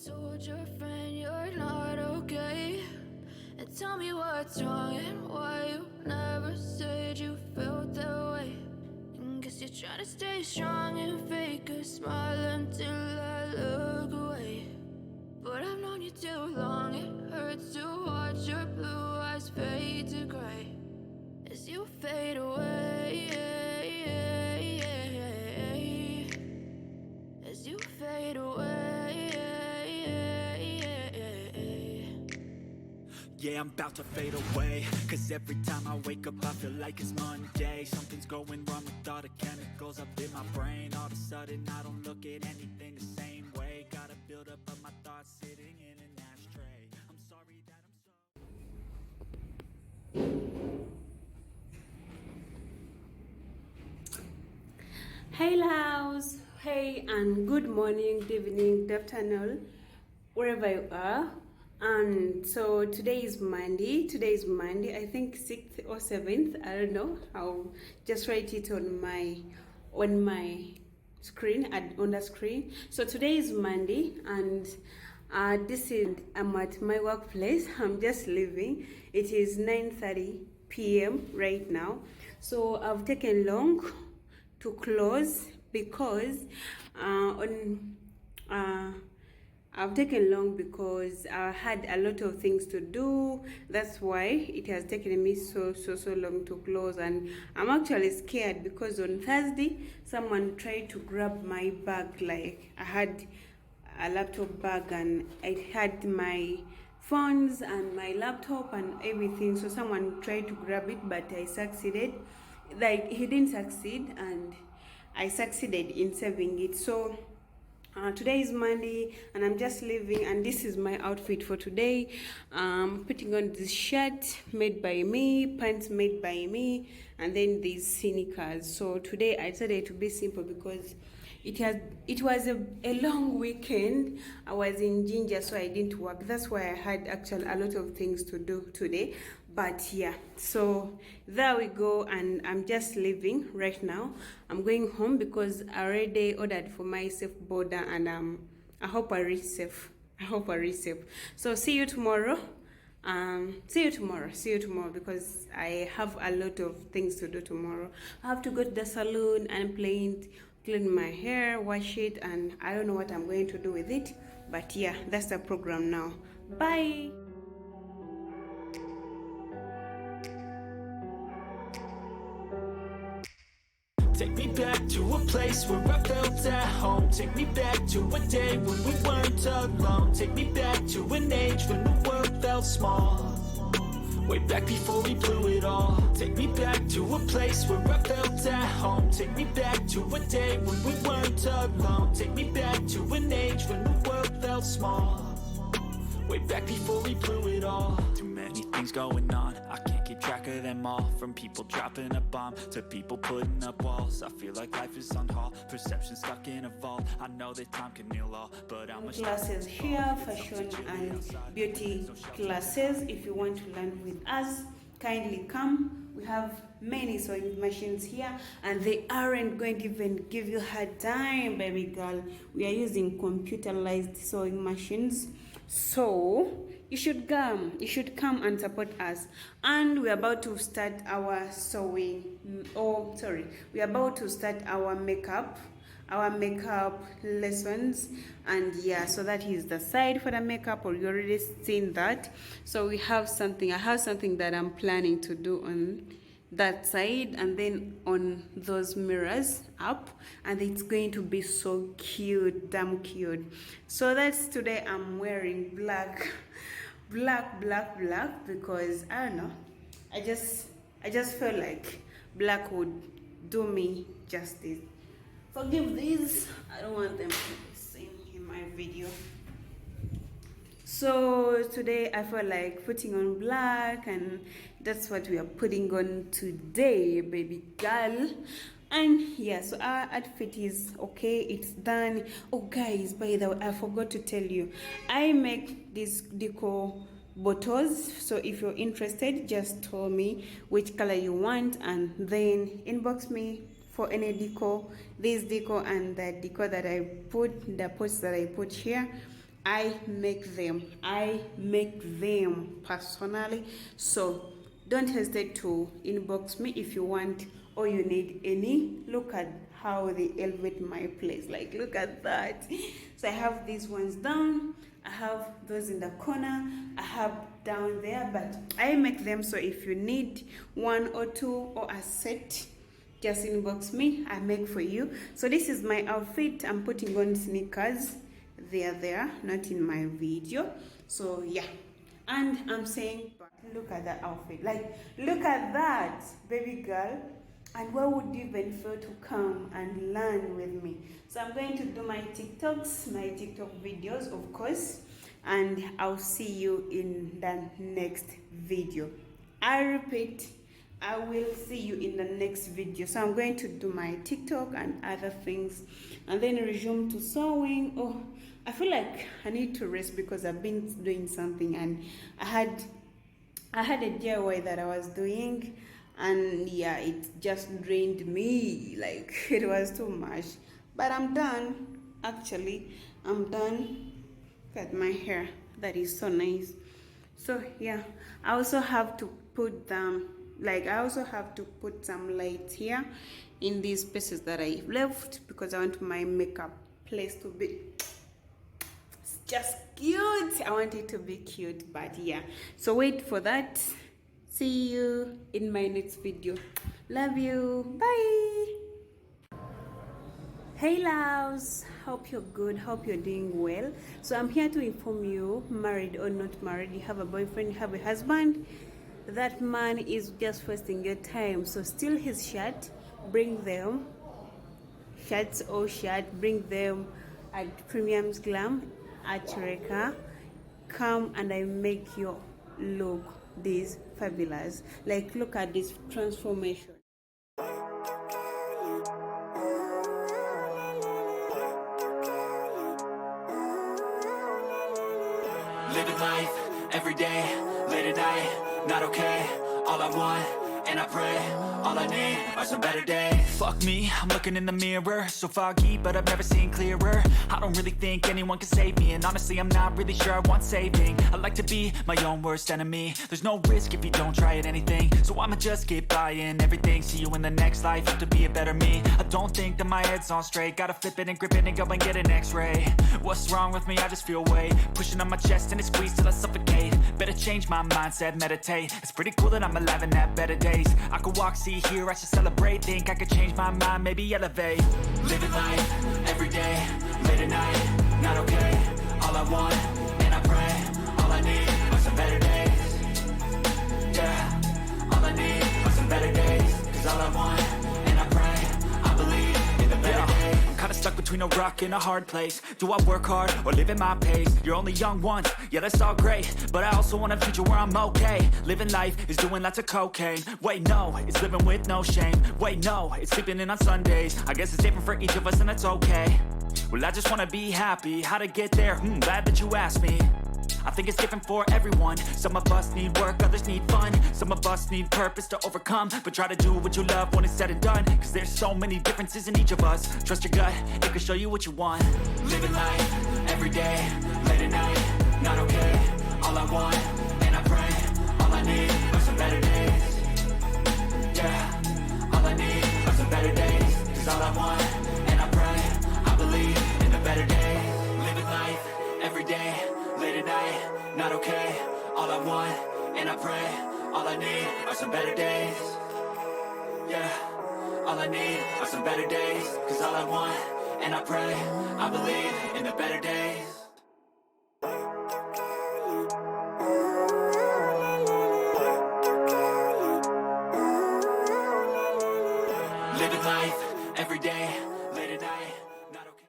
told your friend you're not okay? And tell me what's wrong and why you never said you felt that way. And guess you're trying to stay strong and fake a smile until I look away. But I've known you too long, it hurts to watch your blue eyes fade to gray as you fade away, as you fade away. Yeah, I'm about to fade away, cause every time I wake up I feel like it's Monday. Something's going wrong with all the chemicals up in my brain. All of a sudden I don't look at anything the same way. Gotta build up of my thoughts sitting in an ashtray. I'm sorry that I'm so... Hey loves, hey and good morning, good evening, good afternoon, wherever you are. And so today is Monday, I think 6th or 7th, I don't know. I'll just write it on my screen, on the screen. So today is Monday, and I'm at my workplace. I'm just leaving. It is 9:30 p.m. right now. So I've taken long to close because I've taken long because I had a lot of things to do. That's why it has taken me so long to close. And I'm actually scared because on Thursday someone tried to grab my bag. Like, I had a laptop bag and I had my phones and my laptop and everything. So someone tried to grab it, but I succeeded. Like, he didn't succeed and I succeeded in saving it. So today is Monday and I'm just leaving, and this is my outfit for today. Putting on this shirt made by me, pants made by me, and then these sneakers. So today I decided to be simple because it was a long weekend. I was in Ginger, so I didn't work. That's why I had actually a lot of things to do today. But yeah, so there we go, and I'm just leaving right now. I'm going home because I already ordered for my safe border, and I hope I reach safe. So see you tomorrow. See you tomorrow because I have a lot of things to do tomorrow. I have to go to the salon and clean my hair, wash it, and I don't know what I'm going to do with it. But yeah, that's the program now. Bye. Take me back to a place where I felt at home. Take me back to a day when we weren't alone. Take me back to an age when the world felt small. Way back before we blew it all. Take me back to a place where I felt at home. Take me back to a day when we weren't alone. Take me back to an age when the world felt small. Way back before we blew it all. Too many things going on, I can't keep track of them all. From people dropping a bomb to people putting up walls. I feel like life is on hold, perception stuck in a vault. I know that time can heal all, but how much classes here, fashion and beauty classes. If you want to learn with us, kindly come. We have many sewing machines here, and they aren't going to even give you hard time, baby girl. We are using computerized sewing machines, so you should come and support us. And we're about to start our we're about to start our makeup lessons. And yeah, so that is the side for the makeup, or you already seen that. So I have something that I'm planning to do on that side, and then on those mirrors up, and it's going to be so cute, damn cute. So that's today. I'm wearing black because I don't know, I just felt like black would do me justice. Forgive these, I don't want them to be seen in my video. So today I felt like putting on black, and that's what we are putting on today, baby girl. And yeah, so our outfit is okay, it's done. Oh guys, by the way, I forgot to tell you, I make these decor bottles. So if you're interested, just tell me which color you want, and then inbox me for any decor, this decor and the decor that I put, the posts that I put here. I make them personally. So don't hesitate to inbox me if you want or you need any. Look at how they elevate my place. Like, look at that. So I have these ones down, I have those in the corner, I have down there, but I make them. So if you need one or two or a set, just inbox me, I make for you. So this is my outfit. I'm putting on sneakers. They are there, not in my video. So yeah, and I'm saying, look at that outfit. Like, look at that, baby girl. And why would you even feel to come and learn with me? So I'm going to do my TikToks, my TikTok videos, of course, and I'll see you in the next video. I repeat, I will see you in the next video. So I'm going to do my TikTok and other things and then resume to sewing. Oh, I feel like I need to rest because I've been doing something, and I had a DIY that I was doing, and yeah, it just drained me. Like, it was too much. But I'm done. Actually, I'm done. Look at my hair. That is so nice. So yeah, I also have to put them, like, I also have to put some lights here in these spaces that I left because I want my makeup place to be just cute. I want it to be cute. But yeah, so wait for that. See you in my next video. Love you. Bye. Hey loves, hope you're good, hope you're doing well. So I'm here to inform you, married or not married, you have a boyfriend, you have a husband, that man is just wasting your time. So steal his shirt, bring them, shirts or shirt, bring them at Premium's Glam at Reka. Come and I make you look this fabulous. Like, look at this transformation. Living life, every day, late at night, not okay. All I want, and I pray, all I need are some better days. Fuck me, I'm looking in the mirror, so foggy, but I've never seen clearer. I don't really think anyone can save me, and honestly I'm not really sure I want saving. I like to be my own worst enemy. There's no risk if you don't try at anything, so I'ma just keep buying everything. See you in the next life, have to be a better me. I don't think that my head's on straight, gotta flip it and grip it and go and get an x-ray. What's wrong with me? I just feel weight pushing on my chest and it squeezes till I suffocate. Better change my mindset, meditate. It's pretty cool that I'm alive and have better days. I could walk, see, hear, I should celebrate. Think I could change my mind, maybe elevate. Living life, every day, late at night, not okay. All I want, and I pray, all I need are some better days. Yeah, all I need are some better days. Cause all I want, and I pray, I believe in the better days. I'm kinda stuck between a rock and a hard place. Do I work hard or live at my pace? You're only young once, yeah that's all great, but I also want a future where I'm okay. Living life is doing lots of cocaine. Wait no, it's living with no shame. Wait no, it's sleeping in on Sundays. I guess it's different for each of us and that's okay. Well I just wanna be happy, how to get there? Glad that you asked me. I think it's different for everyone. Some of us need work, others need fun. Some of us need purpose to overcome. But try to do what you love when it's said and done. Cause there's so many differences in each of us. Trust your gut, it can show you what you want. Living life, every day, late at night, not okay. All I want, and I pray, all I need are some better days. Yeah, all I need are some better days. Cause all I want, and I pray, I believe in the better days. Living life, every day, late at night, not okay. All I want, and I pray, all I need are some better days. Yeah, all I need are some better days. Cause all I want, and I pray, I believe in the better days. Living life, every day,